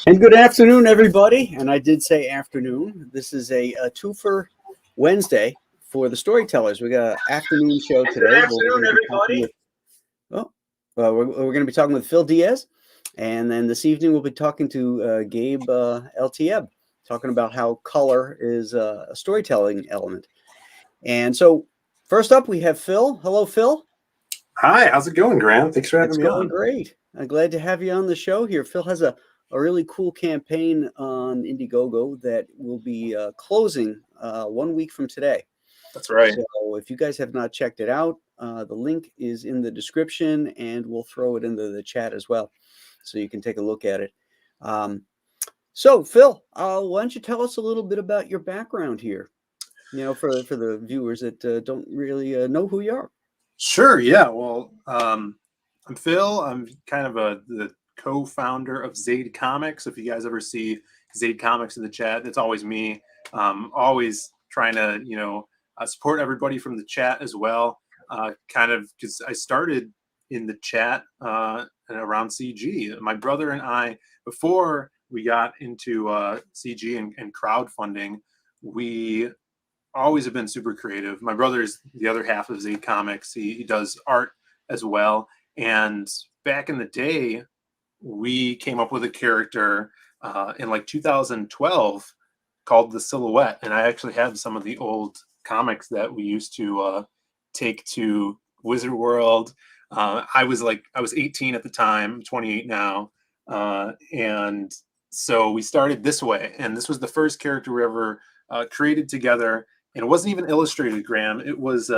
And good afternoon, everybody. And I did say afternoon. This is a twofer Wednesday for the Storytellers. We got an afternoon show And good today. afternoon, everybody. Oh, we're going to be talking with Phil Diaz, and then this evening we'll be talking to Gabe LTM, talking about how color is a storytelling element. And so, first up, we have Phil. Hello, Phil. Hi, how's it going, Graham? Thanks for having It's me going on. great. I'm glad to have you on the show here. Phil has a really cool campaign on Indiegogo that will be closing 1 week from today. That's right. So if you guys have not checked it out, the link is in the description, and we'll throw it into the chat as well, so you can take a look at it. So Phil, why don't you tell us a little bit about your background here? You know, for the viewers that don't really know who you are. Sure. Yeah. Well, I'm Phil. I'm kind of the co-founder of Zaid Comics. If you guys ever see Zaid Comics in the chat, it's always me. Always trying to, support everybody from the chat as well. Kind of because I started in the chat around CG. My brother and I, before we got into CG and crowdfunding, we always have been super creative. My brother is the other half of Z Comics. He does art as well. And back in the day, we came up with a character in like 2012 called the Silhouette. And I actually have some of the old comics that we used to take to Wizard World. I was 18 at the time, 28 now. And so we started this way. And this was the first character we ever created together. And it wasn't even illustrated, Graham. It was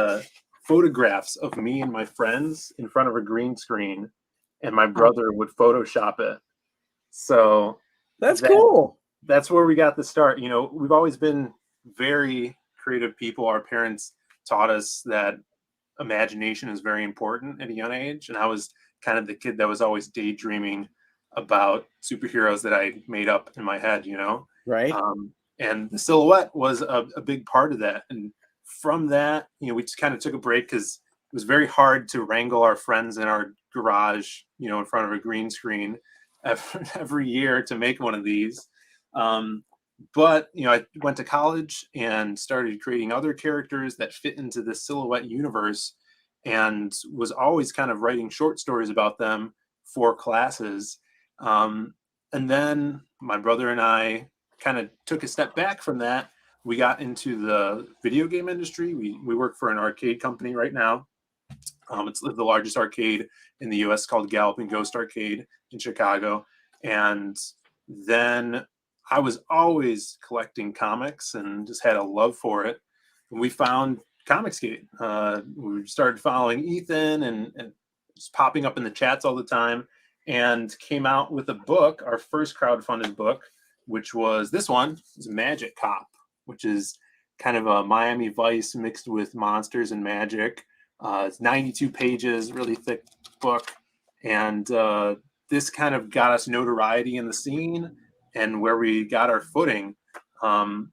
photographs of me and my friends in front of a green screen, and my brother would Photoshop it. So That's cool. That's where we got the start. You know, we've always been very creative people. Our parents taught us that imagination is very important at a young age, and I was kind of the kid that was always daydreaming about superheroes that I made up in my head. Right. And the Silhouette was a big part of that. And from that, we just kind of took a break because it was very hard to wrangle our friends in our garage, in front of a green screen every year to make one of these. But I went to college and started creating other characters that fit into the Silhouette universe, and was always kind of writing short stories about them for classes. And then my brother and I kind of took a step back from that. We got into the video game industry. We work for an arcade company right now. It's the largest arcade in the US, called Galloping Ghost Arcade in Chicago. And then I was always collecting comics and just had a love for it. And we found Comicsgate. We started following Ethan and just popping up in the chats all the time, and came out with a book, our first crowdfunded book, which was this one. It's Magic Cop, which is kind of a Miami Vice mixed with monsters and magic. It's 92 pages, really thick book. And this kind of got us notoriety in the scene and where we got our footing. And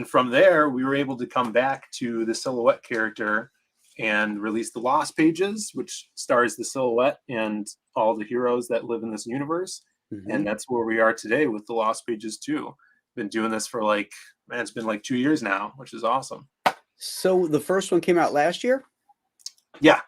from there, we were able to come back to the Silhouette character and release the Lost Pages, which stars the Silhouette and all the heroes that live in this universe. Mm-hmm. And that's where we are today with the Lost Pages 2. Been doing this for it's been like 2 years now, which is awesome. So the first one came out last year? Yeah.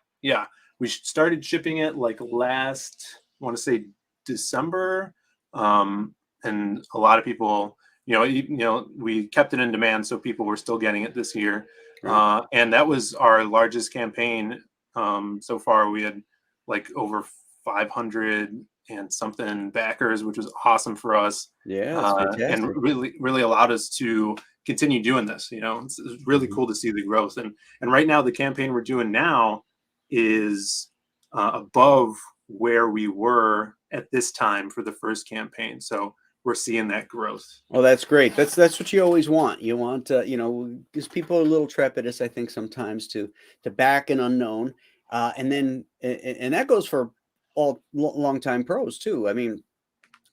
We started shipping it last, I want to say December. And a lot of people, we kept it in demand, so people were still getting it this year. Right. And that was our largest campaign so far. We had over 500 and something backers, which was awesome for us. Yeah, that's fantastic. And really allowed us to continue doing this. It's really cool to see the growth. And right now, the campaign we're doing now is above where we were at this time for the first campaign. So we're seeing that growth. Well, that's great. That's what you always want. You want, because people are a little trepidous, I think, sometimes to back an unknown, and that goes for all longtime pros too. I mean,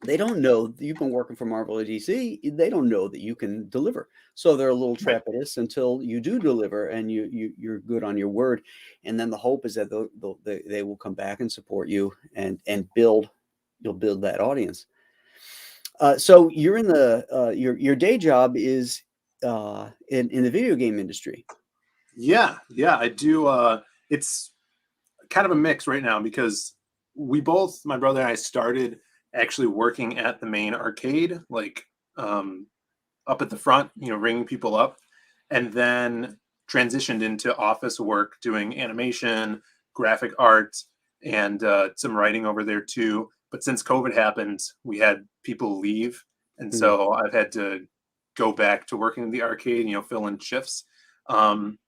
they don't know you've been working for Marvel or DC. They don't know that you can deliver, so they're a little trepidous until you do deliver and you're good on your word. And then the hope is that they will come back and support you and you'll build that audience. So you're in the your day job is in the video game industry. Yeah, yeah, I do. It's kind of a mix right now because we both, my brother and I, started actually working at the main arcade, like um, up at the front, ringing people up, and then transitioned into office work, doing animation, graphic art, and some writing over there too. But since COVID happened, we had people leave, and Mhm. so I've had to go back to working in the arcade, fill in shifts. Um,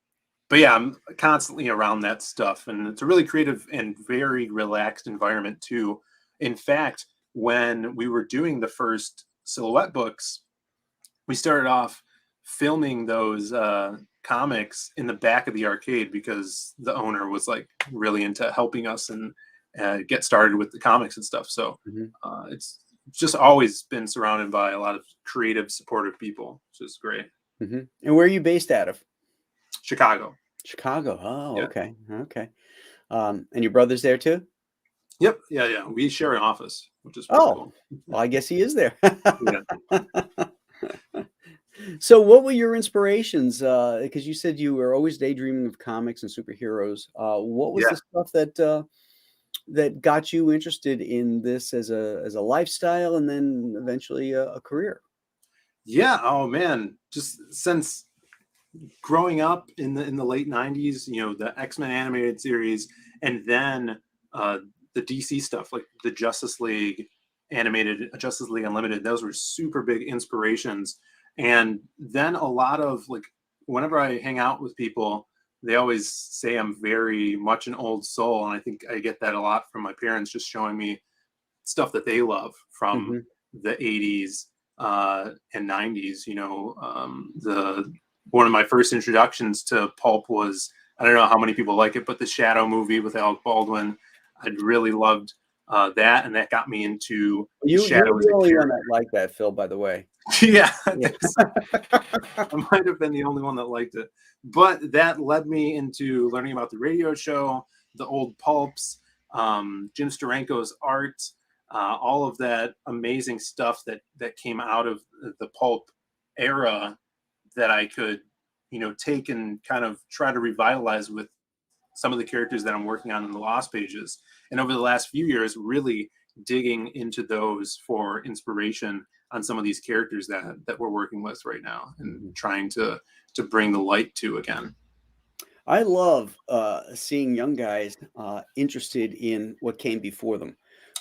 but yeah, I'm constantly around that stuff, and it's a really creative and very relaxed environment too. In fact, when we were doing the first Silhouette books, we started off filming those comics in the back of the arcade because the owner was like really into helping us and get started with the comics and stuff. So Mhm. it's just always been surrounded by a lot of creative, supportive people, which is great. Mhm. And where are you based out of? Chicago. Chicago. Oh, Yeah. okay. Okay. And your brother's there too? Yep. Yeah. Yeah. We share an office, which is pretty Oh, cool. well, I guess he is there. Yeah. So what were your inspirations? Because you said you were always daydreaming of comics and superheroes. What was Yeah. the stuff that got you interested in this as a lifestyle and then eventually a career? Yeah. Oh man. Just since growing up in the late 90s, the X-Men animated series, and then uh the DC stuff, like the Justice League animated, Justice League Unlimited, those were super big inspirations. And then a lot of like, whenever I hang out with people, they always say I'm very much an old soul, and I think I get that a lot from my parents, just showing me stuff that they love from Mhm. the 80s and 90s. The one of my first introductions to pulp was, I don't know how many people like it, but the Shadow movie with Alec Baldwin. I really loved that, and that got me into the You were Shadow as the a only one character. that liked that, Phil, by the way. Yeah, I Yeah. think so. I might have been the only one that liked it. But that led me into learning about the radio show, the old pulps, Jim Steranko's art, all of that amazing stuff that came out of the pulp era that I could, take and kind of try to revitalize with some of the characters that I'm working on in the Lost Pages. And over the last few years, really digging into those for inspiration on some of these characters that we're working with right now, and Mhm. trying to bring the light to again. I love seeing young guys interested in what came before them.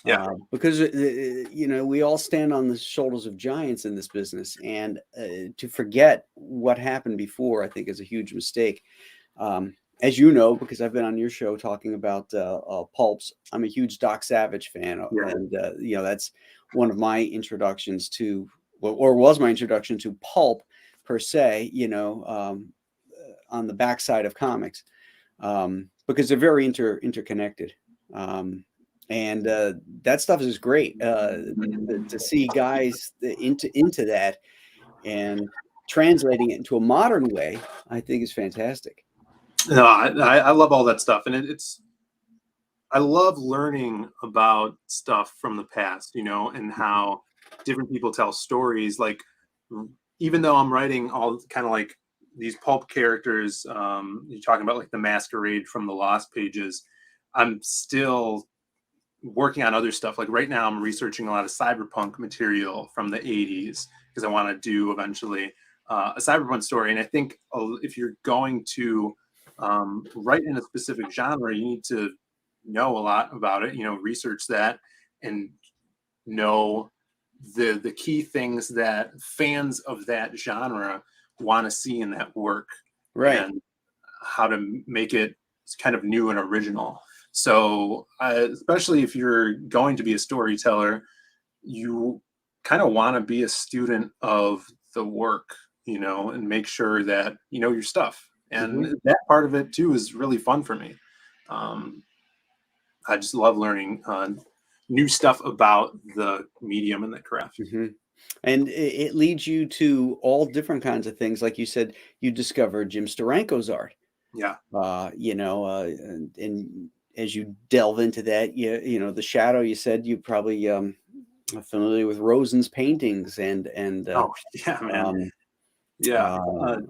Yeah. Because we all stand on the shoulders of giants in this business, and to forget what happened before, I think, is a huge mistake. As you know, because I've been on your show talking about pulps, I'm a huge Doc Savage fan, Yeah. and that's one of my introductions to, well, or was my introduction to pulp per se. On the backside of comics, because they're very interconnected. And that stuff is great to see guys into that and translating it into a modern way. I think is fantastic. No, I love all that stuff, and it's I love learning about stuff from the past, and Mhm. how different people tell stories. Like, even though I'm writing all kind of like these pulp characters, you're talking about like the Masquerade from the Lost Pages, I'm still working on other stuff. Like right now, I'm researching a lot of cyberpunk material from the 80s because I want to do eventually a cyberpunk story. And I think if you're going to write in a specific genre, you need to know a lot about it. Research that and know the key things that fans of that genre want to see in that work, Right. and how to make it kind of new and original. So, especially if you're going to be a storyteller, you kind of want to be a student of the work, and make sure that you know your stuff. Hmm. And that part of it too is really fun for me. Um, I just love learning new stuff about the medium and the craft. Hmm. And it leads you to all different kinds of things. Like you said, you discovered Jim Steranko's art. Yeah. And as you delve into that, the shadow, you said you probably I'm familiar with Rosen's paintings and Oh yeah, man. um, Yeah.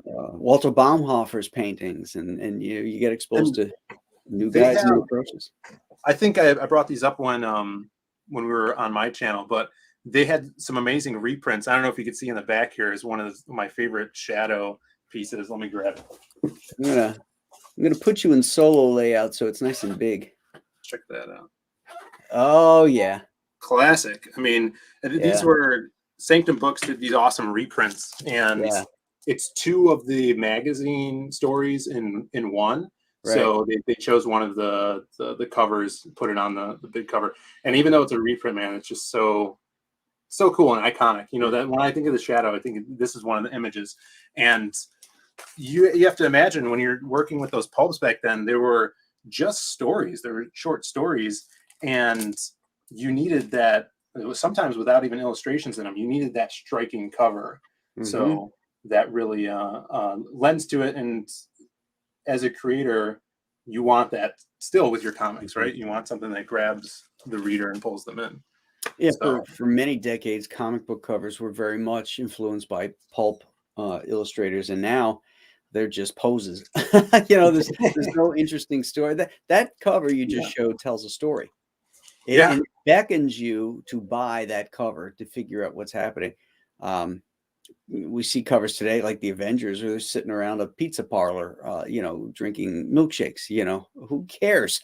Walter Baumhofer's paintings, and you get exposed And to new they guys, new have, approaches. I think I brought these up when we were on my channel, but they had some amazing reprints. I don't know if you could see in the back here is one of my favorite shadow pieces. Let me grab it. I'm gonna put you in solo layout so it's nice and big. Check that out. Oh yeah, Classic. I mean, these yeah, were Sanctum Books did these awesome reprints, and yeah. it's two of the magazine stories in one. Right. So they chose one of the covers, put it on the big cover. And even though it's a reprint, man, it's just so cool and iconic. You know, that when I think of the shadow, I think this is one of the images. And you have to imagine when you're working with those pulps back then, there were just stories, there were short stories, and you needed that. It was sometimes without even illustrations in them. You needed that striking cover, Mm-hmm. so that really lends to it. And as a creator, you want that still with your comics, Mm-hmm. right? You want something that grabs the reader and pulls them in. Yeah, So for many decades, comic book covers were very much influenced by pulp illustrators, and now they're just poses. There's no interesting story. That cover you just yeah, showed tells a story. It, yeah, and it beckons you to buy that cover to figure out what's happening. Um, we see covers today like the Avengers, where they're sitting around a pizza parlor, drinking milkshakes. Who cares?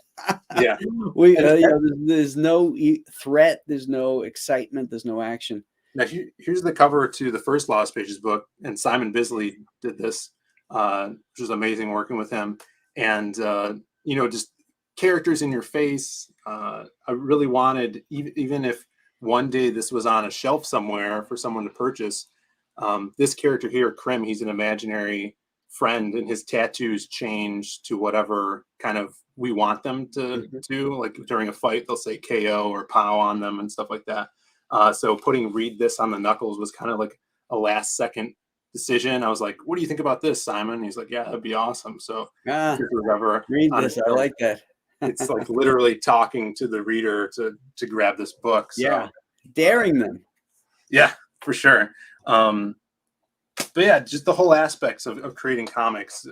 yeah. We, And there's no threat, there's no excitement, there's no action. now here's the cover to the first Lost Pages book, and Simon Bisley did this, which was amazing working with him. And just characters in your face. I really wanted, even if one day this was on a shelf somewhere for someone to purchase, this character here, Krim, he's an imaginary friend, and his tattoos change to whatever kind of we want them to Mhm. do. Like during a fight, they'll say KO or POW on them and stuff like that. So putting "read this" on the knuckles was kind of like a last second decision. I was like, "What do you think about this, Simon?" He's like, "Yeah, that'd be awesome." So Ah, if it was ever read on a this. I shelf, like that. it's like literally talking to the reader to grab this book. Yeah, So daring them. yeah, for sure. Um, but yeah, just the whole aspects of creating comics,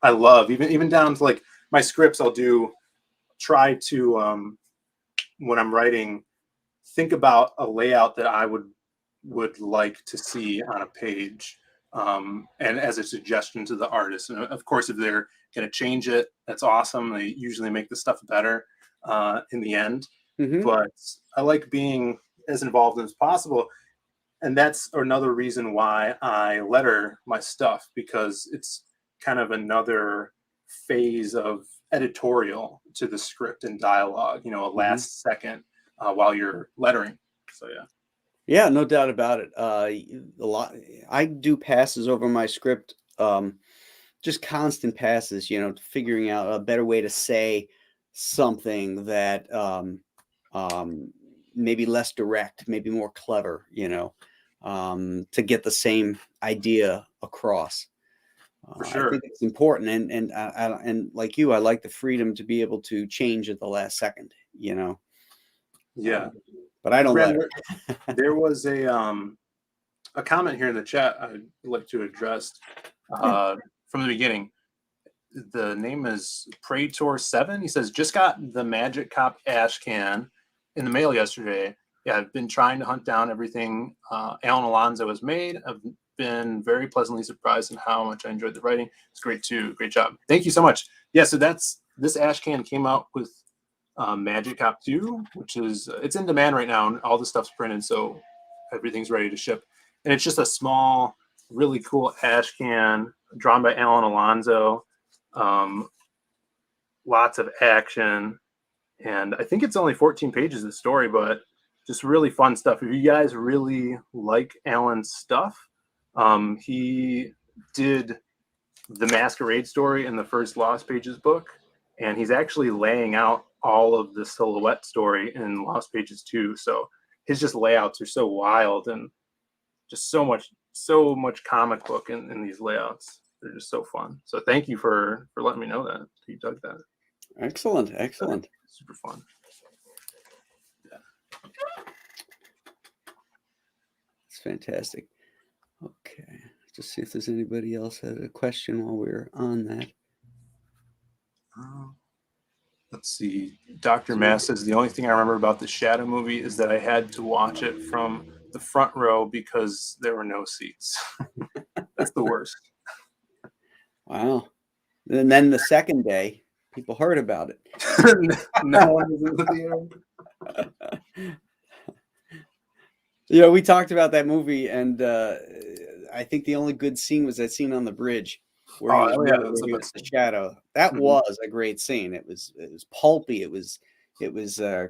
I love. Even down to like my scripts, I'll try to when I'm writing, think about a layout that I would like to see on a page, and as a suggestion to the artist. And of course, if they're going to change it, that's awesome. They usually make the stuff better in the end. Hmm. But I like being as involved as possible, and that's another reason why I letter my stuff, because it's kind of another phase of editorial to the script and dialogue. A Hmm. last second while you're lettering. So yeah. Yeah, no doubt about it. A lot. I do passes over my script, just constant passes. Figuring out a better way to say something that um, maybe less direct, maybe more clever. To get the same idea across. For I think sure. it's important, and like you, I like the freedom to be able to change at the last second. Uh, Yeah. but I don't let Brandon, her. there was a comment here in the chat I'd like to address Yeah. from the beginning. The name is Praetor7. He says, just got the Magic Cop ash can in the mail yesterday. Yeah, I've been trying to hunt down everything Alan Alonso has made. I've been very pleasantly surprised in how much I enjoyed the writing. It's great too. Great job. Thank you so much. Yeah, so this ash can came out with Magic Cop 2, which is it's in demand right now, and all the stuff's printed, so everything's ready to ship. And it's just a small, really cool ash can drawn by Alan Alonso. Um, Lots of action, and I think it's only 14 pages of story, but just really fun stuff. If you guys really like Alan's stuff, he did the Masquerade story in the first Lost Pages book, and he's actually laying out all of the Silhouette story in Lost Pages too. So his just layouts are so wild, and just so much comic book in these layouts. They're just so fun. So thank you for letting me know that you dug that. Excellent, excellent. Super fun. Yeah. fantastic. Okay, just see if there's anybody else had a question while we were on that. Let's see. Dr. Mass says the only thing I remember about the Shadow movie is that I had to watch it from the front row because there were no seats. That's the worst. Wow. And then the second day, people heard about it. No one was in the theater. You know, we talked about that movie, and I think the only good scene was that scene on the bridge where he was Oh, yeah, really that's the with best the scene. shadow. That Mhm. was a great scene. It was pulpy. It was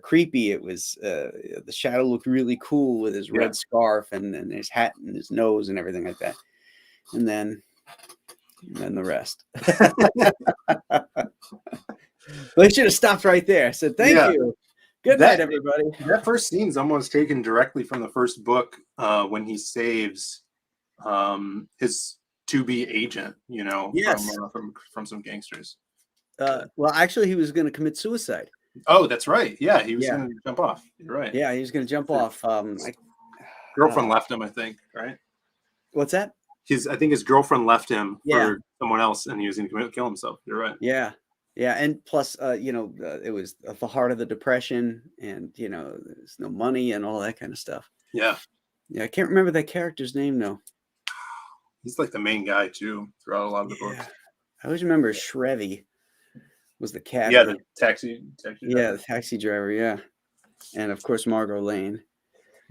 creepy. It was the shadow looked really cool with his red scarf and his hat and his nose and everything like that. And then the rest. They should have stopped right there. I said, "Thank you. Good night, everybody." That first scene is almost taken directly from the first book when he saves his to-be agent, you know, Yes. from some gangsters. Well, actually, he was going to commit suicide. Oh, that's right. Yeah, he was Yeah. going to jump off. You're right. Yeah, he was going to jump off. Girlfriend left him, I think, right? What's that? I think his girlfriend left him Yeah. for someone else, and he was going to kill himself. You're right. Yeah. Yeah. And plus, you know, it was the heart of the Depression, and, you know, there's no money and all that kind of stuff. Yeah. Yeah. I can't remember that character's name, though. He's like the main guy, too, throughout a lot of the books. I always remember Shrevey was the cat. Yeah, the taxi driver. Yeah, the taxi driver. Yeah. And, of course, Margot Lane.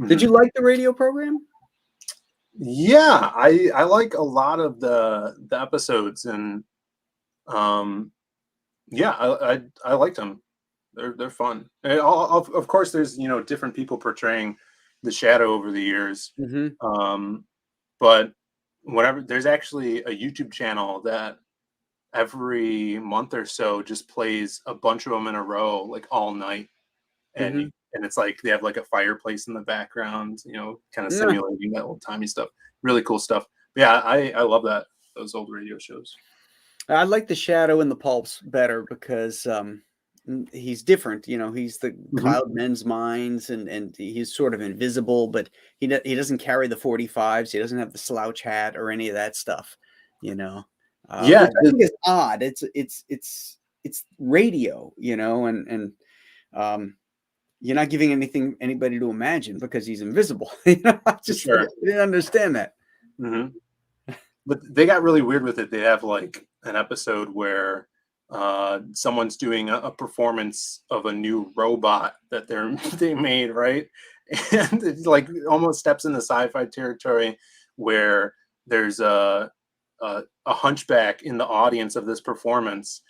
Mm-hmm. Did you like the radio program? Yeah, I like a lot of the episodes, and yeah, I liked them. They're fun. And of course, there's, you know, different people portraying the Shadow over the years. Mm-hmm. But whatever, there's actually a YouTube channel that every month or so just plays a bunch of them in a row, like all night, and Mm-hmm. and it's like they have like a fireplace in the background, you know, kind of simulating that old timey stuff. Really cool stuff. But yeah, I love those old radio shows. I like the Shadow and the Pulps better because he's different. You know, he's the cloud men's minds, and he's sort of invisible, but he doesn't carry the 45s. He doesn't have the slouch hat or any of that stuff. You know, Yeah, which I think is odd. It's radio. You know, and you're not giving anybody to imagine because he's invisible. You know, I just didn't understand that. Mm-hmm. But they got really weird with it. They have like an episode where someone's doing a performance of a new robot that they made, right? And it like almost steps into sci-fi territory where there's a hunchback in the audience of this performance,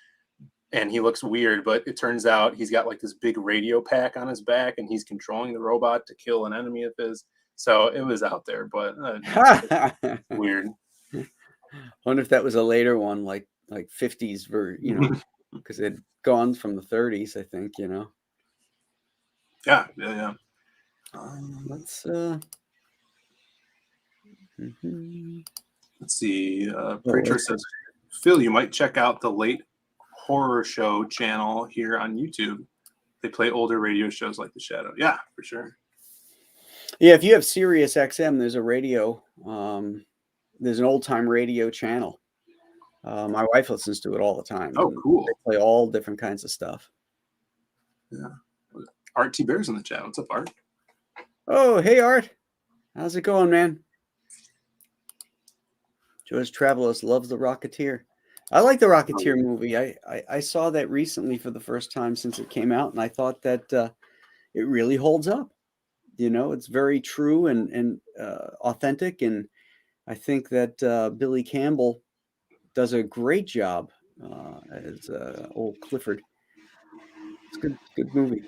and he looks weird, but it turns out he's got like this big radio pack on his back, and he's controlling the robot to kill an enemy of his. So it was out there, but weird. I wonder if that was a later one, like 50s version, you know, because it had gone from the 30s, I think, you know. Yeah. Let's let's see. Preacher says, Phil, you might check out the Late Horror Show channel here on YouTube. They play older radio shows like The Shadow. Yeah, for sure. Yeah, if you have Sirius XM, there's a radio. There's an old time radio channel. My wife listens to it all the time. Oh, cool. They play all different kinds of stuff. Yeah. Art T. Bear's in the chat. What's up, Art? Oh, hey, Art. How's it going, man? George Travelos loves The Rocketeer. I like The Rocketeer movie. I saw that recently for the first time since it came out, and I thought that it really holds up. You know, it's very true and authentic, and I think that Billy Campbell does a great job as old Clifford. It's a good movie.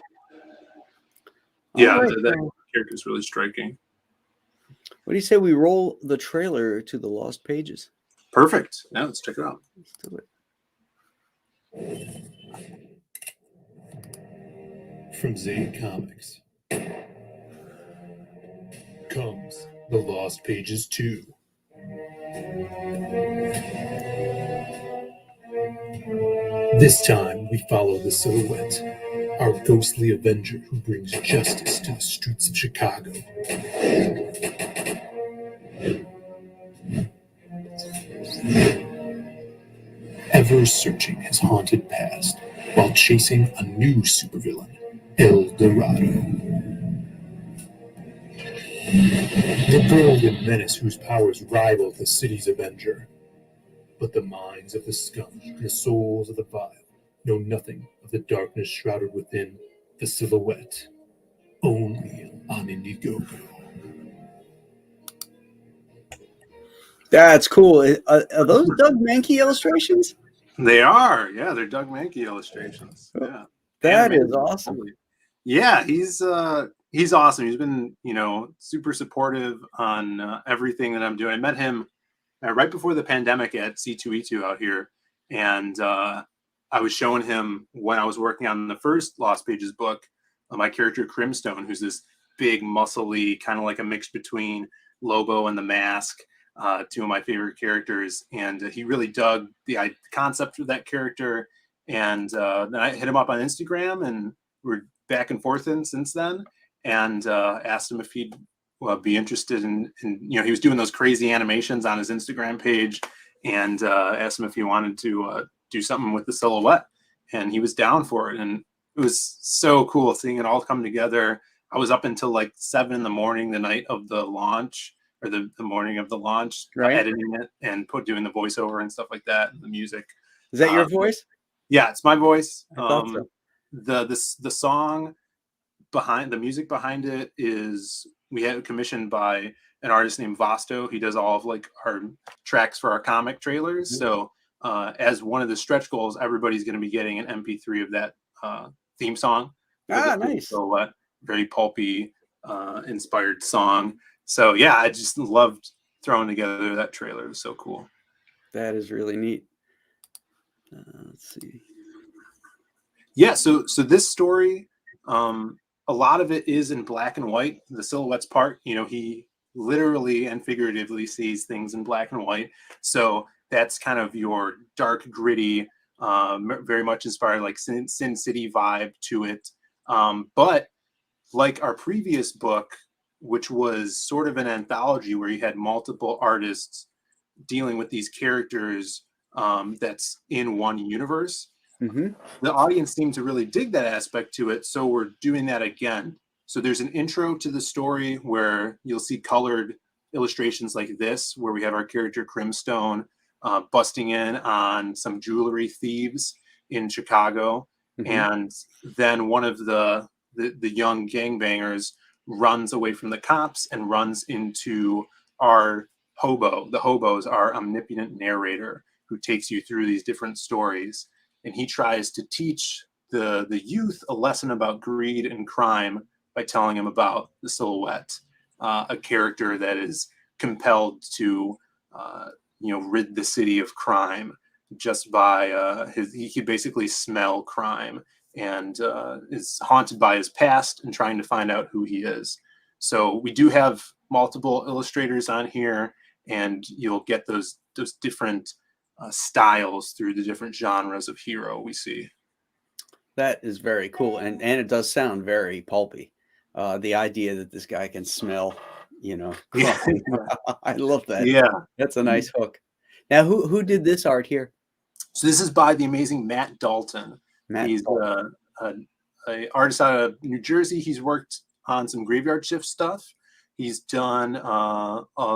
Yeah, that character is really striking. What do you say we roll the trailer to the Lost Pages? Perfect. Now let's check it out. Let's do it. From Zane Comics comes The Lost Pages 2. This time we follow the Silhouette, our ghostly avenger who brings justice to the streets of Chicago. ever searching his haunted past while chasing a new supervillain, El Dorado. The brilliant menace whose powers rival the city's Avenger. But the minds of the scum and the souls of the vile know nothing of the darkness shrouded within the silhouette. Only on Indiegogo. That's cool. Are those Doug Mankey illustrations? They are, yeah, they're Doug Mankey illustrations. Yeah, That is Animated. awesome. Yeah, he's awesome. He's been, you know, super supportive on everything that I'm doing. I met him right before the pandemic at C2E2 out here, and I was showing him when I was working on the first Lost Pages book, my character Crimstone, who's this big, muscly, kind of like a mix between Lobo and the Mask. Two of my favorite characters, and he really dug the concept of that character. And then I hit him up on Instagram, and we're back and forth since then. And asked him if he'd be interested in, you know, he was doing those crazy animations on his Instagram page, and asked him if he wanted to do something with the silhouette, and he was down for it. And it was so cool seeing it all come together. I was up until like 7 a.m. the night of the launch, or the morning of the launch, Right. editing it and doing the voiceover and stuff like that, and the music. Is that your voice? Yeah, it's my voice. I thought so. The song behind, the music behind it is, we had it commissioned by an artist named Vasto. He does all of like our tracks for our comic trailers. Mm-hmm. So as one of the stretch goals, everybody's going to be getting an MP3 of that theme song. Nice. So very pulpy inspired song. So yeah, I just loved throwing together that trailer. It was so cool. That is really neat. Let's see. Yeah, so this story, a lot of it is in black and white. The silhouettes part, you know, he literally and figuratively sees things in black and white. So that's kind of your dark, gritty, very much inspired like Sin City vibe to it. But like our previous book, which was sort of an anthology where you had multiple artists dealing with these characters that's in one universe. Mm-hmm. The audience seemed to really dig that aspect to it, so we're doing that again. So there's an intro to the story where you'll see colored illustrations like this, where we have our character Crimstone busting in on some jewelry thieves in Chicago. Mm-hmm. And then one of the young gangbangers runs away from the cops and runs into our hobo. The hobo's our omnipotent narrator who takes you through these different stories. And he tries to teach the youth a lesson about greed and crime by telling him about the silhouette, a character that is compelled to, rid the city of crime just by he can basically smell crime, and is haunted by his past and trying to find out who he is. So we do have multiple illustrators on here, and you'll get those different styles through the different genres of hero we see. That is very cool, and it does sound very pulpy. The idea that this guy can smell, crime. I love that. Yeah, that's a nice hook. Now, who did this art here? So this is by the amazing Matt Dalton. He's an artist out of New Jersey. He's worked on some Graveyard Shift stuff. He's done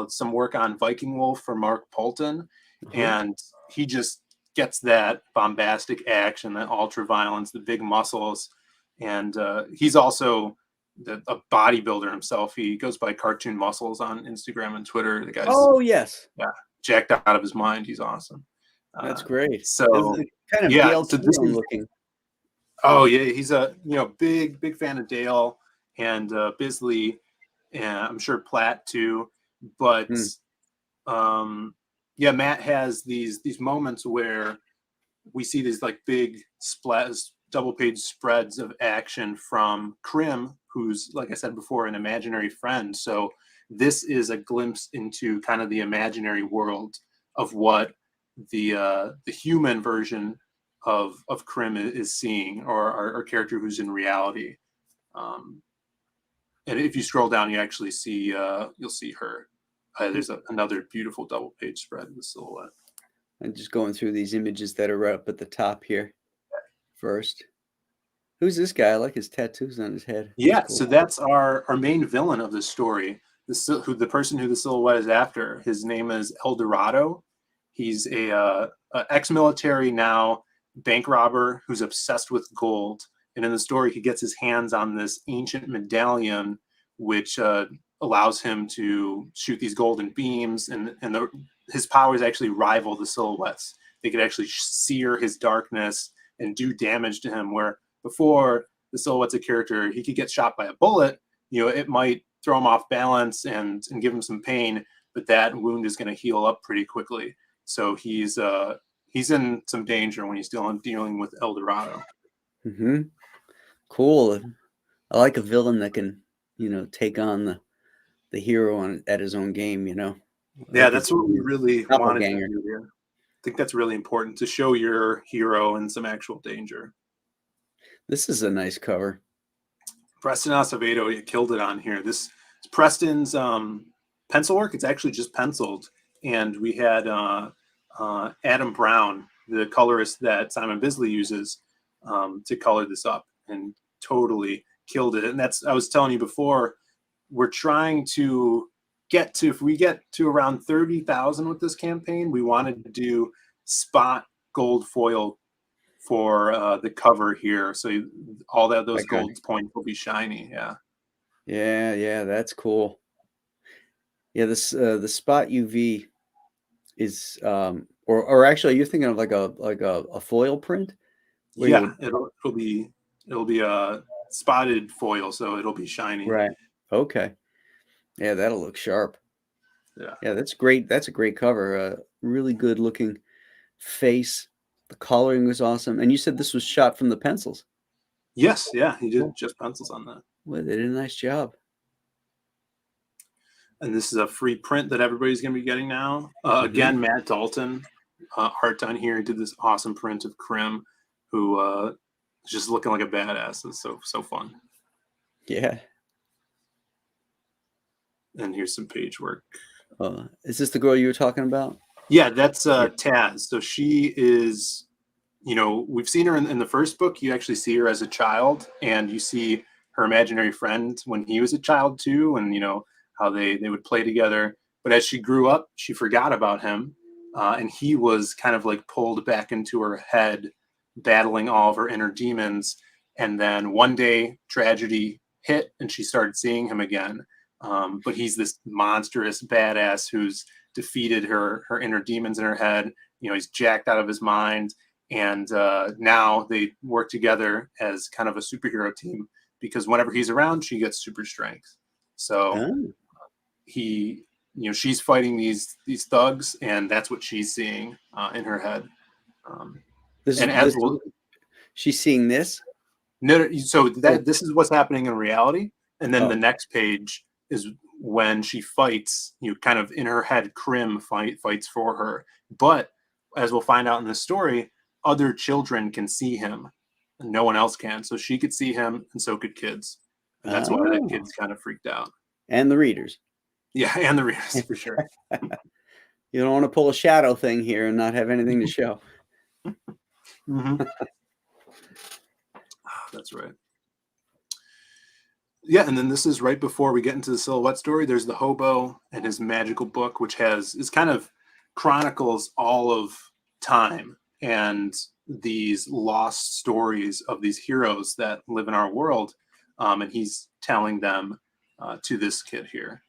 some work on Viking Wolf for Mark Poulton, and he just gets that bombastic action, that ultra violence, the big muscles, and he's also a bodybuilder himself. He goes by Cartoon Muscles on Instagram and Twitter. The guy's jacked out of his mind. He's awesome. That's great. So kind of Dale looking. Oh yeah, he's a big fan of Dale and Bisley, and I'm sure Platt too. But Matt has these moments where we see these like big double page spreads of action from Krim, who's, like I said before, an imaginary friend. So this is a glimpse into kind of the imaginary world of what the human version of Krim is seeing, or our character who's in reality. And if you scroll down, you actually see you'll see her. There's another beautiful double page spread of the silhouette. I'm just going through these images that are up at the top here first. Who's this guy? I like his tattoos on his head. Yeah, That's cool. so that's our main villain of this story. The person who the silhouette is after. His name is El Dorado. He's a ex-military now bank robber who's obsessed with gold. And in the story, he gets his hands on this ancient medallion, which allows him to shoot these golden beams. And his powers actually rival the silhouettes. They could actually sear his darkness and do damage to him, where before the silhouette's a character, he could get shot by a bullet. It might throw him off balance and give him some pain, but that wound is going to heal up pretty quickly. So he's in some danger when he's dealing with El Dorado. Mm-hmm. Cool. I like a villain that can, take on the hero at his own game. Yeah, that's what we really wanted to doppelganger. do here. I think that's really important, to show your hero in some actual danger. This is a nice cover. Preston Acevedo, you killed it on here. This is Preston's pencil work. It's actually just penciled. And we had Adam Brown, the colorist that Simon Bisley uses, to color this up, and totally killed it. And I was telling you before, we're trying to if we get to around 30,000 with this campaign, we wanted to do spot gold foil for the cover here. So all those gold points will be shiny. Yeah. Yeah, that's cool. Yeah, this the spot UV is or actually you're thinking of like a foil print? Yeah, it'll be a spotted foil, so it'll be shiny. Right. Okay. Yeah, that'll look sharp. Yeah, that's great. That's a great cover. Really good looking face. The coloring was awesome. And you said this was shot from the pencils. Yes, yeah, he did just pencils on that. Well, they did a nice job. And this is a free print that everybody's going to be getting now. Again, Matt Dalton, art on here, did this awesome print of Krim, who is just looking like a badass. It's so fun. Yeah. And here's some page work. Is this the girl you were talking about? Yeah, that's Taz. So she is, we've seen her in the first book. You actually see her as a child, and you see her imaginary friend when he was a child too, and how they would play together. But as she grew up, she forgot about him, and he was kind of like pulled back into her head, battling all of her inner demons. And then one day, tragedy hit, and she started seeing him again. But he's this monstrous badass who's defeated her inner demons in her head. He's jacked out of his mind, and now they work together as kind of a superhero team, because whenever he's around, she gets super strength. So she's fighting these thugs, and that's what she's seeing in her head. She's seeing this? No, so this is what's happening in reality, and then the next page is when she fights. Kind of in her head, Krim fights for her. But as we'll find out in the story, other children can see him, and no one else can. So she could see him, and so could kids. And that's why that kid's kind of freaked out. And the readers. Yeah, and the readers, for sure. You don't want to pull a shadow thing here and not have anything to show. That's right. Yeah, and then this is right before we get into the silhouette story. There's the hobo and his magical book, which is kind of chronicles all of time and these lost stories of these heroes that live in our world. And he's telling them to this kid here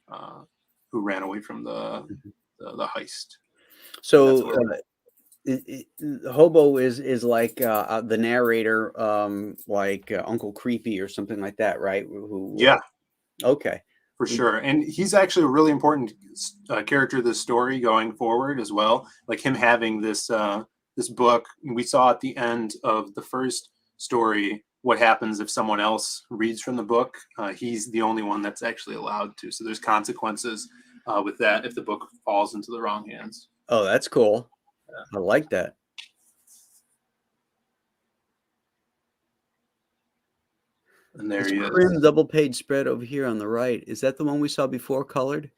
who ran away from the heist. So hobo is like the narrator, like Uncle Creepy or something like that, right? Yeah. Okay. For sure. And he's actually a really important character of this story going forward as well. Like him having this book. We saw at the end of the first story what happens if someone else reads from the book. He's the only one that's actually allowed to. So there's consequences with that if the book falls into the wrong hands. Oh, that's cool. I like that. And there he is. Krim double page spread over here on the right. Is that the one we saw before colored?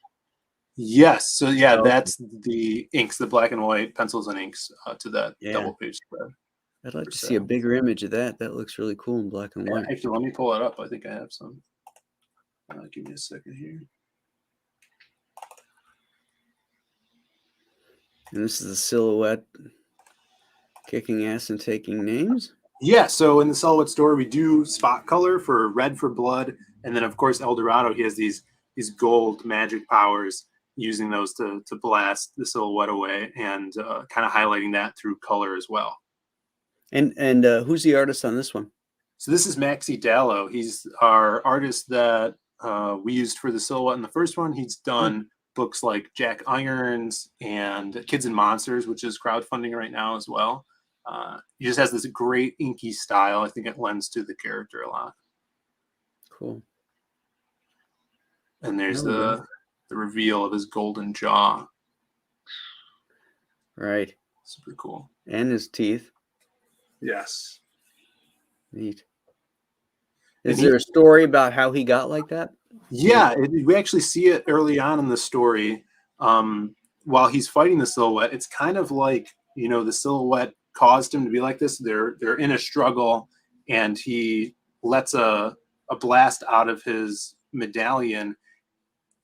Yes. So yeah, Oh, that's the inks, the black and white pencils and inks to that yeah. double page spread. I'd like for to see a sale. bigger image of that. That looks really cool in black and Yeah, white. actually, let me pull it up. I think I have some. Give me a second here. And this is the silhouette kicking ass and taking names. Yeah, so in the Silhouette store, we do spot color for red for blood, and then of course El Dorado, he has these gold magic powers, using those to blast the silhouette away, and kind of highlighting that through color as well. And who's the artist on this one? So this is Maxi Dallo. He's our artist that we used for the silhouette in the first one. He's done books like Jack Irons and Kids and Monsters, which is crowdfunding right now as well. He just has this great inky style. I think it lends to the character a lot. Cool. And there's Oh, the reveal of his golden jaw. right. Super cool. And his teeth. Yes. Neat. And Is there a story about how he got like that? Yeah, we actually see it early on in the story. While he's fighting the silhouette, it's kind of like, the silhouette caused him to be like this. They're in a struggle, and he lets a blast out of his medallion,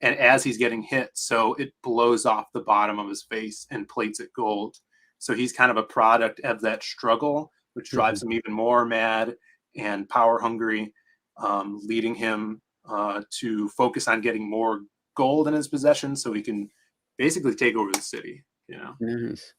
and as he's getting hit, so it blows off the bottom of his face and plates it gold. So he's kind of a product of that struggle, which drives him even more mad and power hungry, leading him to focus on getting more gold in his possession so he can basically take over the city. Nice.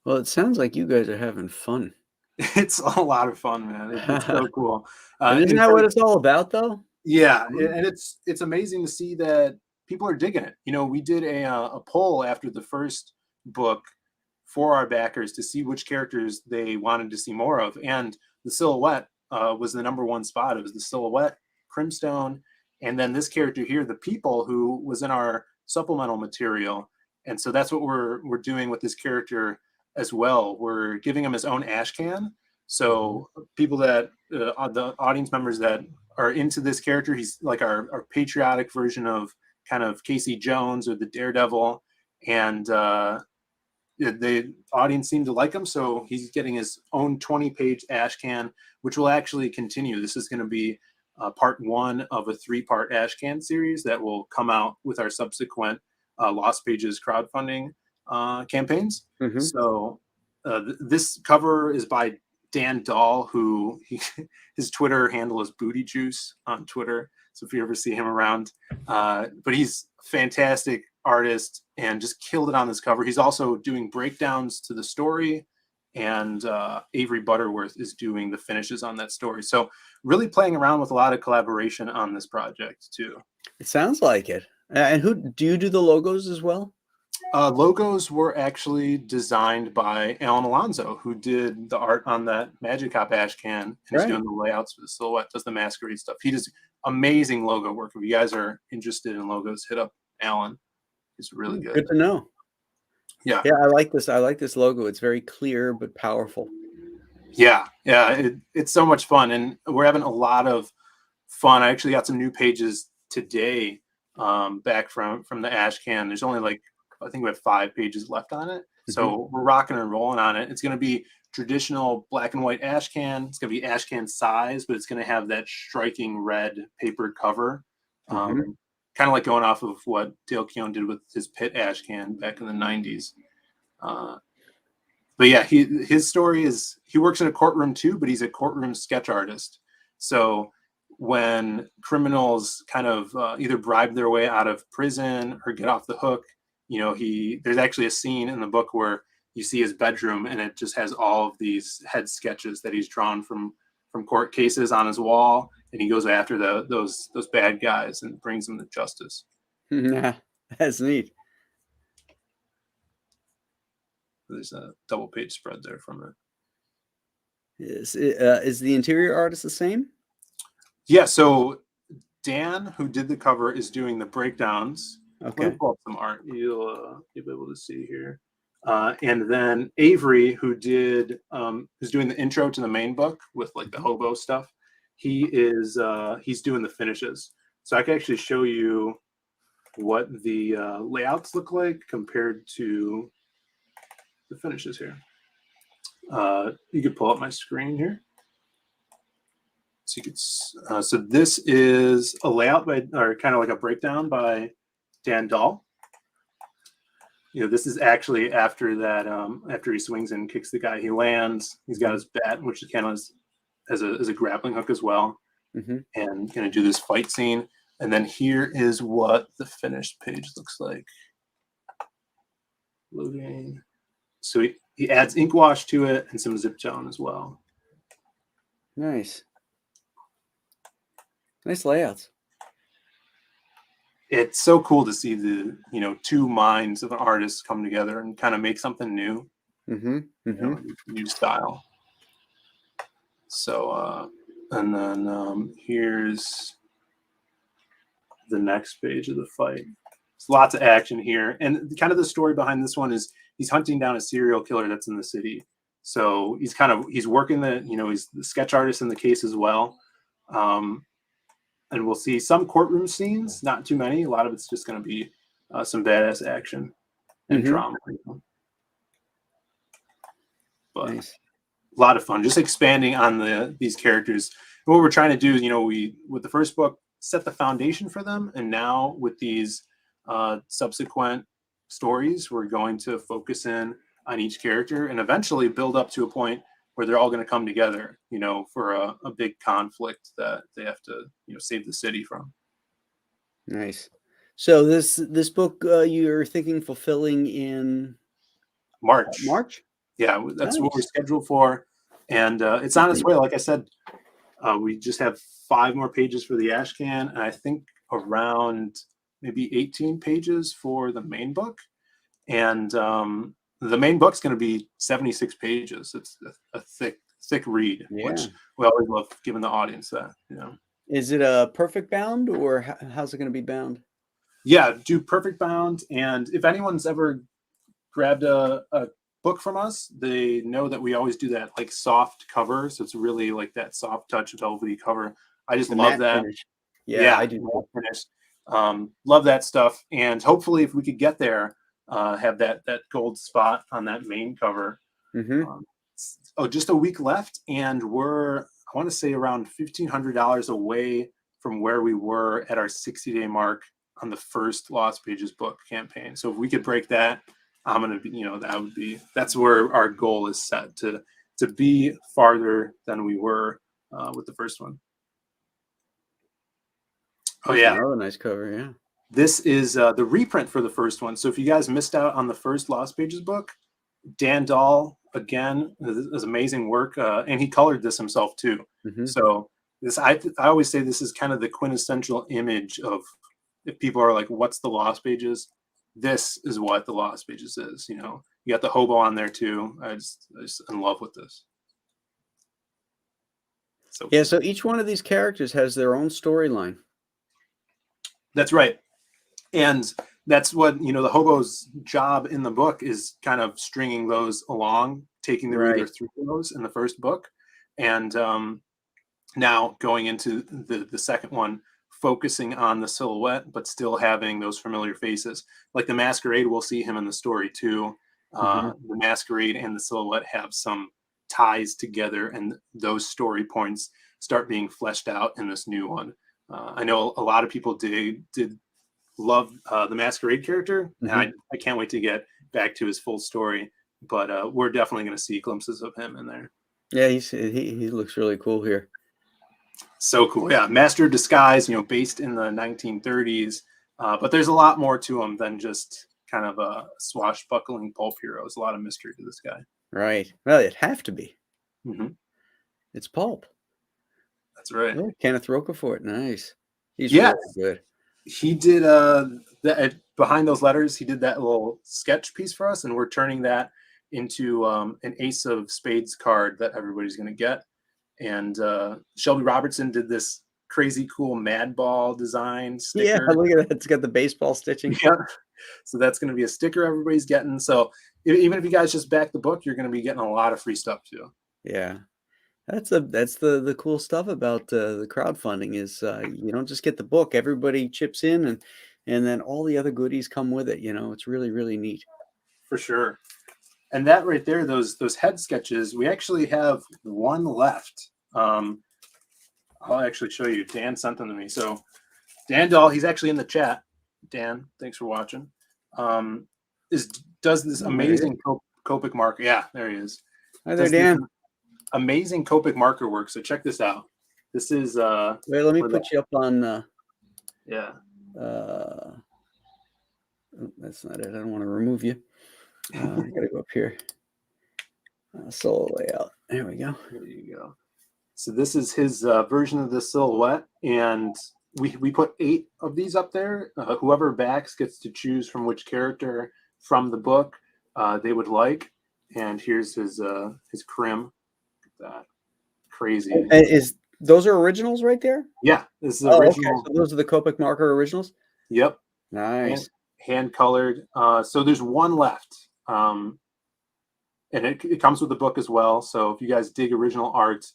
Well, it sounds like you guys are having fun. It's a lot of fun, man. It's so cool. And isn't that what it's all about, though? Yeah, and it's amazing to see that people are digging it. We did a poll after the first book for our backers to see which characters they wanted to see more of, and the silhouette was the #1 spot. It was the silhouette, Crimstone, and then this character here, the people, who was in our supplemental material. And so that's what we're doing with this character as well. We're giving him his own ash can. So people that the audience members that are into this character, he's like our patriotic version of kind of Casey Jones or the Daredevil, and the audience seemed to like him, so he's getting his own 20-page ash can, which will actually continue. This is going to be part 1 of a 3-part ash can series that will come out with our subsequent Lost Pages crowdfunding campaigns. So this cover is by Dan Dahl, who his Twitter handle is Booty Juice on Twitter. So if you ever see him around, but he's fantastic artist and just killed it on this cover. He's also doing breakdowns to the story, and Avery Butterworth is doing the finishes on that story. So really playing around with a lot of collaboration on this project too. It sounds like it. And who do you do the logos as well? Logos were actually designed by Alan Alonso, who did the art on that Magic Cop ash can, and he's doing the layouts for the silhouette, does the masquerade stuff. He does amazing logo work. If you guys are interested in logos, hit up Alan. He's really good. Good to know. Yeah. Yeah, I like this. I like this logo. It's very clear but powerful. Yeah. It's so much fun, and we're having a lot of fun. I actually got some new pages today, back from the ash can. There's only I think we have 5 pages left on it. So we're rocking and rolling on it. It's going to be traditional black and white ash can. It's going to be ash can size, but it's going to have that striking red paper cover. Kind of like going off of what Dale Keown did with his Pit ash can back in the 90s. But yeah, his story is, he works in a courtroom too, but he's a courtroom sketch artist. So when criminals kind of either bribe their way out of prison or get off the hook, there's actually a scene in the book where you see his bedroom, and it just has all of these head sketches that he's drawn from court cases on his wall, and he goes after those bad guys and brings them to justice. Yeah, that's neat. There's a double-page spread there from it. Is the interior artist the same? Yeah, so Dan, who did the cover, is doing the breakdowns. Okay. Let me pull up some art. You'll be able to see here. And then Avery, who's doing the intro to the main book with the hobo stuff, he's doing the finishes. So I can actually show you what the layouts look like compared to the finishes here. You could pull up my screen here. So you could, so this is a layout by, or kind of like a breakdown by Dan Dahl. This is actually after that, after he swings and kicks the guy, he lands. He's got his bat, which is kind of as a grappling hook as well, and going to do this fight scene. And then here is what the finished page looks like. Loading. So he adds ink wash to it and some zip tone as well. Nice. Nice layouts. It's so cool to see the two minds of an artist come together and kind of make something new, new style. So and then here's the next page of the fight. There's lots of action here, and kind of the story behind this one is he's hunting down a serial killer that's in the city. So he's working he's the sketch artist in the case as well. And we'll see some courtroom scenes, not too many. A lot of it's just going to be some badass action and drama. But nice. A lot of fun, just expanding on these characters. And what we're trying to do is, we with the first book set the foundation for them, and now with these subsequent stories, we're going to focus in on each character and eventually build up to a point where they're all going to come together, for a big conflict that they have to, save the city from. Nice. So this book you're thinking fulfilling in March. March? Yeah, that's what we're scheduled for, and it's on its way. Like I said, we just have 5 more pages for the ash can, and I think around maybe 18 pages for the main book, and the main book's going to be 76 pages. It's a thick read, which we always love giving the audience that. Is it a perfect bound, or how's it going to be bound? Yeah, do perfect bound, and if anyone's ever grabbed a book from us, they know that we always do that like soft cover, so it's really like that soft touch velvety cover. I just love that. Finish. Yeah, I do. Finish. Love that stuff, and hopefully, if we could get there, have that gold spot on that main cover. Just a week left, and we're, I want to say, around $1,500 away from where we were at our 60-day mark on the first Lost Pages book campaign. So if we could break that, I'm gonna be, that's where our goal is set, to be farther than we were with the first one. Oh yeah, another nice cover. Yeah. This is the reprint for the first one. So if you guys missed out on the first Lost Pages book, Dan Dahl, again, is amazing work. And he colored this himself too. So this, I always say this is kind of the quintessential image of, if people are like, what's the Lost Pages? This is what the Lost Pages is. You got the hobo on there too. I just in love with this. So yeah, so each one of these characters has their own storyline. That's right. And that's what, the hobo's job in the book is, kind of stringing those along, taking the reader through those in the first book. And now going into the second one, focusing on the silhouette, but still having those familiar faces. Like the Masquerade, we'll see him in the story too. The Masquerade and the silhouette have some ties together, and those story points start being fleshed out in this new one. I know a lot of people did love the Masquerade character, and I can't wait to get back to his full story, but we're definitely going to see glimpses of him in there. Yeah, he looks really cool here. So cool. Yeah, Master of Disguise, based in the 1930s, but there's a lot more to him than just kind of a swashbuckling pulp hero. There's a lot of mystery to this guy. Right. Well, it'd have to be. It's Pulp. That's right. Yeah, Kenneth Rocafort. Nice. He's really good. He did behind those letters, he did that little sketch piece for us, and we're turning that into an Ace of Spades card that everybody's going to get. And Shelby Robertson did this crazy cool Mad Ball design sticker. Yeah, look at that. It's got the baseball stitching. Yeah. So that's going to be a sticker everybody's getting. So even if you guys just back the book, you're going to be getting a lot of free stuff too. Yeah. That's the cool stuff about the crowdfunding is you don't just get the book. Everybody chips in, and and then all the other goodies come with it. It's really, really neat. For sure. And that right there, those head sketches, we actually have one left. I'll actually show you. Dan sent them to me. So Dan Dahl, he's actually in the chat. Dan, thanks for watching. Does this amazing Copic marker. Yeah, there he is. Hi there, Dan. Amazing Copic marker work. So check this out. This is wait, let me put you up on yeah. That's not it. I don't want to remove you. I gotta go up here. Solo layout. There we go. There you go. So this is his version of the silhouette, and we put 8 of these up there. Whoever backs gets to choose from which character from the book they would like. And here's his crim. That crazy. Those are originals right there? Yeah, this is original. Okay. So those are the Copic marker originals? Yep. Nice. Hand colored. So there's one left. And it comes with the book as well. So if you guys dig original art,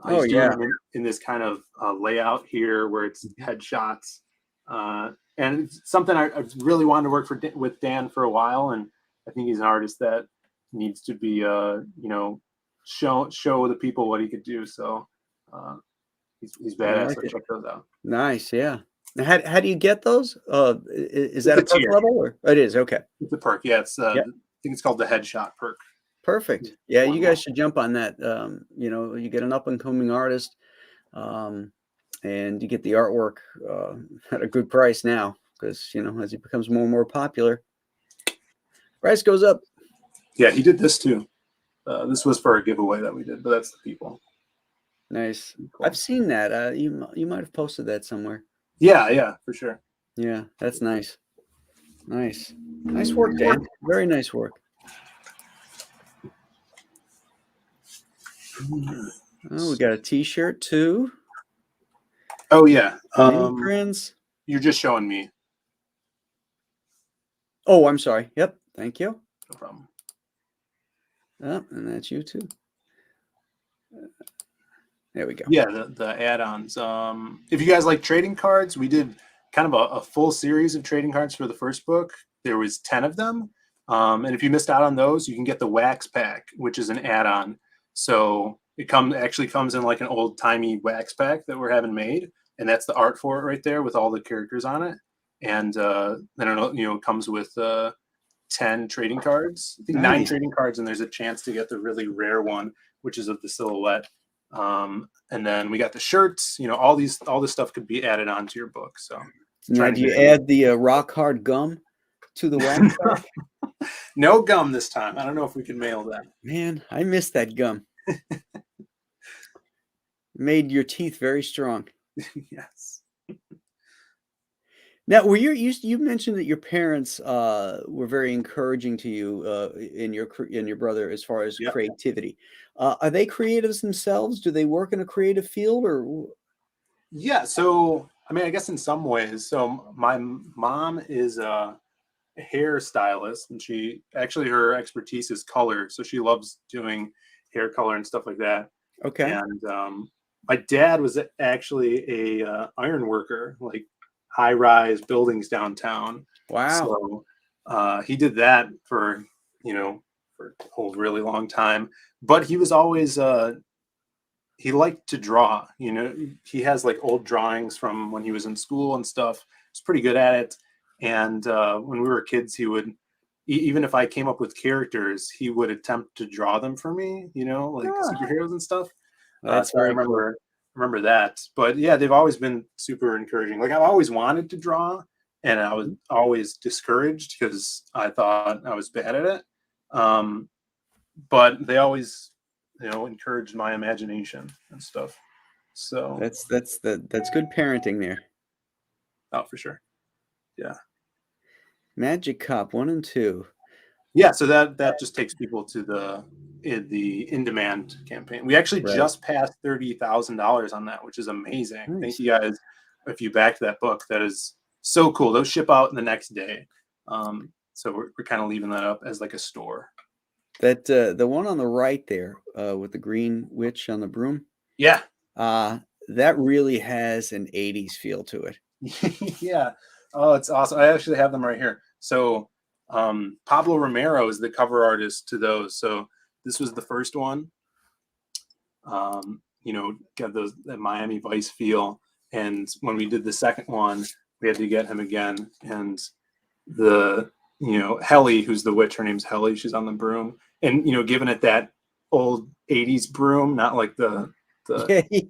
he's doing it in this kind of layout here where it's headshots. And it's something I really wanted to work with Dan for a while. And I think he's an artist that needs to be, show the people what he could do. So he's badass. So check those out. Nice. Yeah. Now, how do you get those? Is that a perk level? Or it is? Okay. It's a perk. Yeah. It's I think it's called the headshot perk. Perfect. Yeah, you guys should jump on that. You get an up and coming artist, and you get the artwork at a good price now, because as it becomes more and more popular, price goes up. Yeah, he did this too. This was for a giveaway that we did, but that's the people. Nice. Cool. I've seen that. You might have posted that somewhere. Yeah, for sure. Yeah, that's nice. Nice work, Dan. Very nice work. Oh, we got a T-shirt too. Oh yeah. Prints. You're just showing me. Oh, I'm sorry. Yep. Thank you. No problem. Oh, and that's you too. There we go. Yeah, the add-ons. If you guys like trading cards, we did kind of a full series of trading cards for the first book. There was 10 of them. And if you missed out on those, you can get the wax pack, which is an add-on. So it actually comes in like an old-timey wax pack that we're having made, and that's the art for it right there with all the characters on it. And then it comes with 10 trading cards. I think 9 trading cards, and there's a chance to get the really rare one, which is of the silhouette. And then we got the shirts. All this stuff could be added on to your book. So now, do you add the rock hard gum to the wax pack? No gum this time. I don't know if we can mail that. Man, I missed that gum. Made your teeth very strong. Yes. Now, you mentioned that your parents were very encouraging to you in your brother as far as creativity. Are they creatives themselves? Do they work in a creative field or? Yeah. So, I guess in some ways. So my mom is a hair stylist, and her expertise is color. So she loves doing hair color and stuff like that. Okay. And my dad was actually a iron worker, like high-rise buildings downtown. Wow. So he did that for a really long time. But he was always he liked to draw. He has like old drawings from when he was in school and stuff. He's pretty good at it. And when we were kids, he would, even if I came up with characters, he would attempt to draw them for me, superheroes and stuff. That's so I remember that. But yeah, they've always been super encouraging. Like I've always wanted to draw, and I was always discouraged because I thought I was bad at it. But they always, encouraged my imagination and stuff. So that's good parenting there. Oh, for sure. Yeah. Magic Cop 1 and 2. Yeah, so that just takes people to the in-demand campaign. We actually just passed $30,000 on that, which is amazing. Nice. Thank you guys if you backed that book. That is so cool. Those ship out in the next day. So we're kind of leaving that up as like a store. That the one on the right there with the green witch on the broom. Yeah. That really has an 80s feel to it. Yeah. Oh, it's awesome. I actually have them right here. So Pablo Romero is the cover artist to those. So this was the first one. Got that Miami Vice feel. And when we did the second one, we had to get him again. And Helly, who's the witch, her name's Helly. She's on the broom. And, giving it that old 80s broom, not like the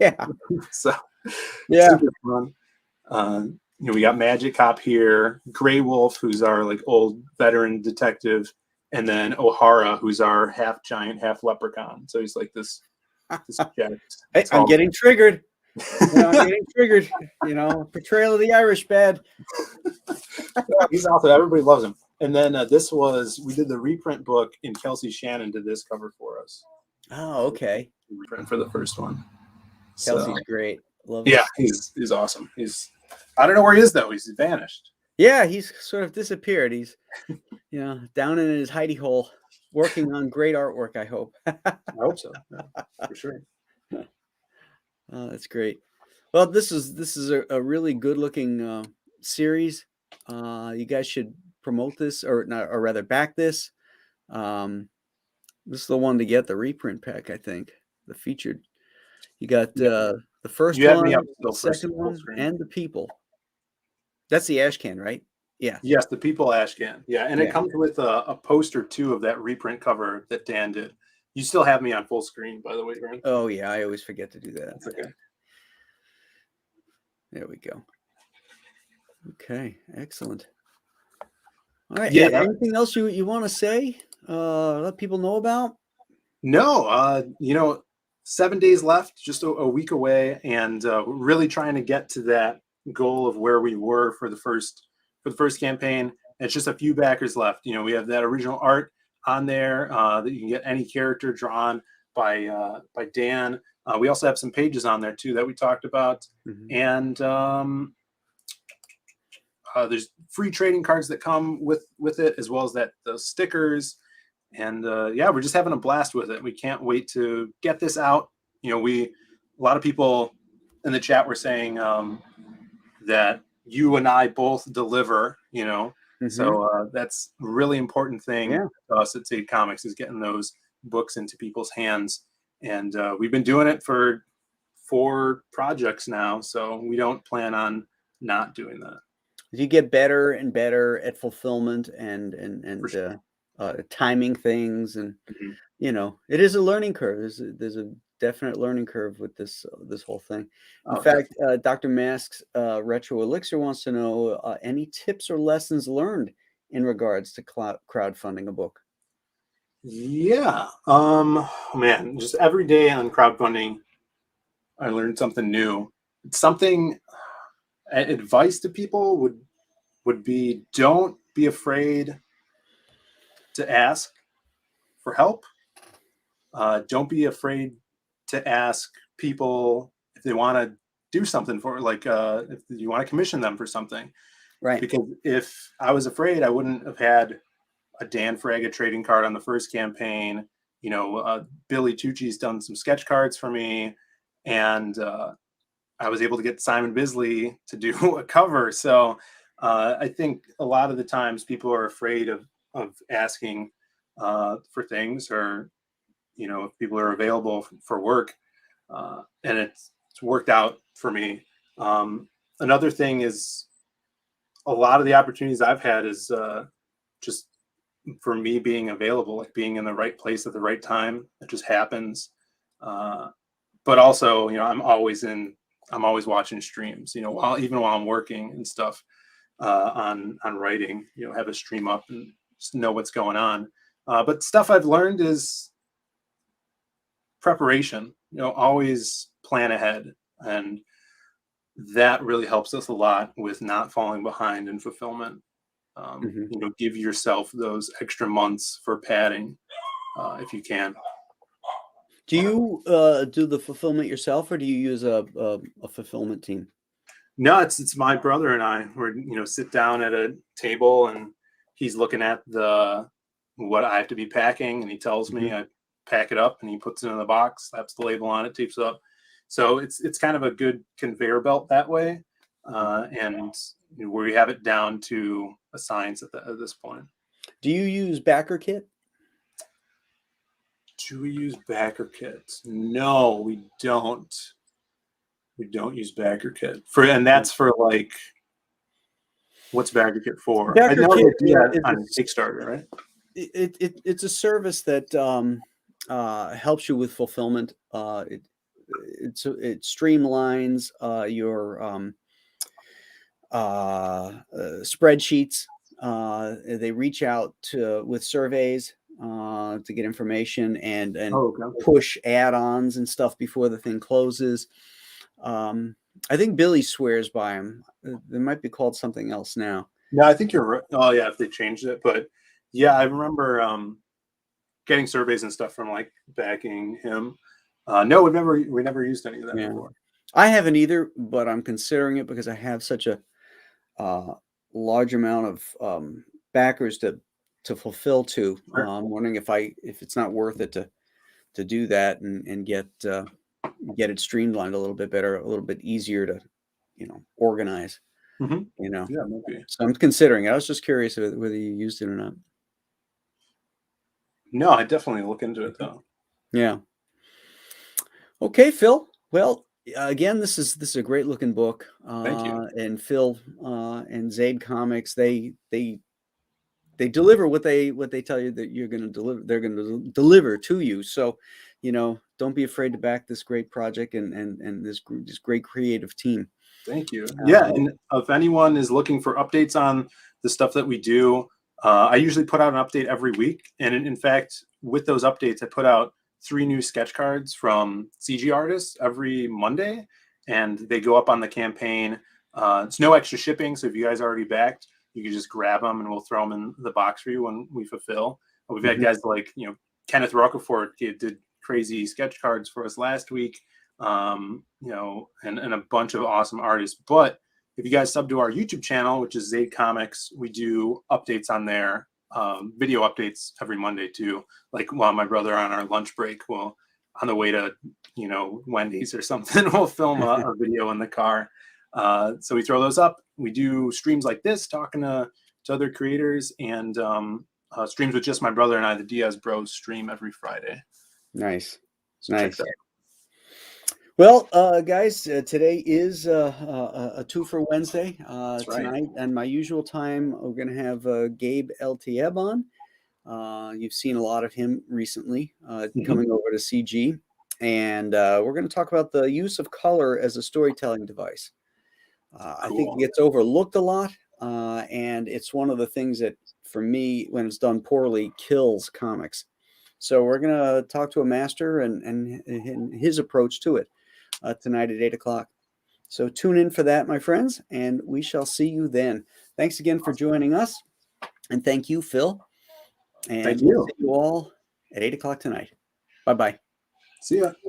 Yeah. so Yeah. super fun. We got Magic Cop here, Grey Wolf, who's our like old veteran detective, and then O'Hara, who's our half giant, half leprechaun. So he's like this jet. Hey, I'm getting triggered. I'm getting triggered. Portrayal of the Irish bad. He's awesome. Everybody loves him. And then we did the reprint book, and Kelsey Shannon did this cover for us. Oh, okay. Reprint for the first one. Kelsey's great. Love yeah, he's awesome. I don't know where he is though. He's vanished. Yeah, he's sort of disappeared. He's down in his hidey hole, working on great artwork, I hope. I hope so. Yeah, for sure. Oh, that's great. Well, this is a really good looking series. You guys should promote this, or rather back this. This is the one to get, the reprint pack, I think. The featured. You got the first one, the second one, and the people. That's the ash can, right? Yeah. Yes, the people ash can. Yeah, and it comes with a poster too of that reprint cover that Dan did. You still have me on full screen, by the way, Grant. Oh yeah, I always forget to do that. That's okay. There we go. Okay, excellent. All right. Yeah. Anything else you want to say? Let people know about? No. 7 days left, just a week away, and really trying to get to that goal of where we were for the first campaign. It's just a few backers left. We have that original art on there that you can get any character drawn by Dan. We also have some pages on there too that we talked about, and there's free trading cards that come with it, as well as those stickers. And we're just having a blast with it. We can't wait to get this out. A lot of people in the chat were saying that you and I both deliver, so that's a really important thing to us at Tate Comics, is getting those books into people's hands. And we've been doing it for 4 projects now, so we don't plan on not doing that. You get better and better at fulfillment and timing things, and it is a learning curve. There's a definite learning curve with this whole thing. In fact, Dr. Mask's Retro Elixir wants to know any tips or lessons learned in regards to crowdfunding a book. Yeah, man, just every day on crowdfunding, I learned something new. Advice to people would be, don't be afraid to ask for help. Don't be afraid to ask people if they want to do something for, like, if you want to commission them for something. Right. Because if I was afraid, I wouldn't have had a Dan Fraga trading card on the first campaign. Billy Tucci's done some sketch cards for me, and I was able to get Simon Bisley to do a cover. So I think a lot of the times people are afraid of asking for things, or if people are available for work, and it's worked out for me. Another thing is, a lot of the opportunities I've had is just for me being available, like being in the right place at the right time. It just happens. But also, I'm always watching streams, while I'm working and stuff, on writing, have a stream up and just know what's going on. But stuff I've learned is preparation, always plan ahead. And that really helps us a lot with not falling behind in fulfillment. Give yourself those extra months for padding, if you can. Do you do the fulfillment yourself, or do you use a fulfillment team? No, it's my brother and I. We're sit down at a table, and he's looking at what I have to be packing, and he tells me, I pack it up, and he puts it in the box, slaps the label on it, tapes it up. So it's kind of a good conveyor belt that way. And where we have it down to a science at this point. Do you use backer kit? Do we use backer kits? No, we don't. We don't use backer kit and that's for like, what's backer kit for? I Backer know kit they do that is on Kickstarter, right? It's a service that helps you with fulfillment. It streamlines your spreadsheets. They reach out with surveys to get information and Okay. push add-ons and stuff before the thing closes. I think Billy swears by them. They might be called something else now. No, I think you're right. Oh yeah, if they changed it, but yeah, I remember getting surveys and stuff from like backing him. No, we never used any of that before. I haven't either, but I'm considering it because I have such a large amount of backers to fulfill to. Sure. I'm wondering if it's not worth it to do that and get it streamlined a little bit better, a little bit easier to organize. Mm-hmm. Yeah, maybe. So I'm considering it. I was just curious whether you used it or not. No, I definitely look into it though. Yeah. Okay, Phil. Well, again, this is a great looking book. Thank you. And Phil and Zaid Comics, they deliver what they tell you that you're going to deliver. They're going to deliver to you. So, don't be afraid to back this great project and this great creative team. Thank you. Yeah, and if anyone is looking for updates on the stuff that we do, I usually put out an update every week. And in fact, with those updates, I put out 3 new sketch cards from CG artists every Monday, and they go up on the campaign. It's no extra shipping, so if you guys are already backed, you can just grab them and we'll throw them in the box for you when we fulfill. We've had guys like Kenneth Rocafort did crazy sketch cards for us last week, and a bunch of awesome artists. But if you guys sub to our YouTube channel, which is Zaid Comics, we do updates on there, video updates every Monday too. Like while my brother on our lunch break will, on the way to Wendy's or something, we'll film a video in the car. So we throw those up. We do streams like this, talking to other creators, and streams with just my brother and I. The Diaz Bros stream every Friday. Nice. So Nice. Well, guys, today is a 2 for Wednesday. That's right. Tonight, and my usual time, we're going to have Gabe LTEB on. You've seen a lot of him recently coming over to CG. And we're going to talk about the use of color as a storytelling device. I think it gets overlooked a lot. And it's one of the things that, for me, when it's done poorly, kills comics. So we're going to talk to a master and his approach to it tonight at 8 o'clock. So tune in for that, my friends, and we shall see you then. Thanks again for joining us. And thank you, Phil. And thank you. We'll see you all at 8 o'clock tonight. Bye-bye. See ya.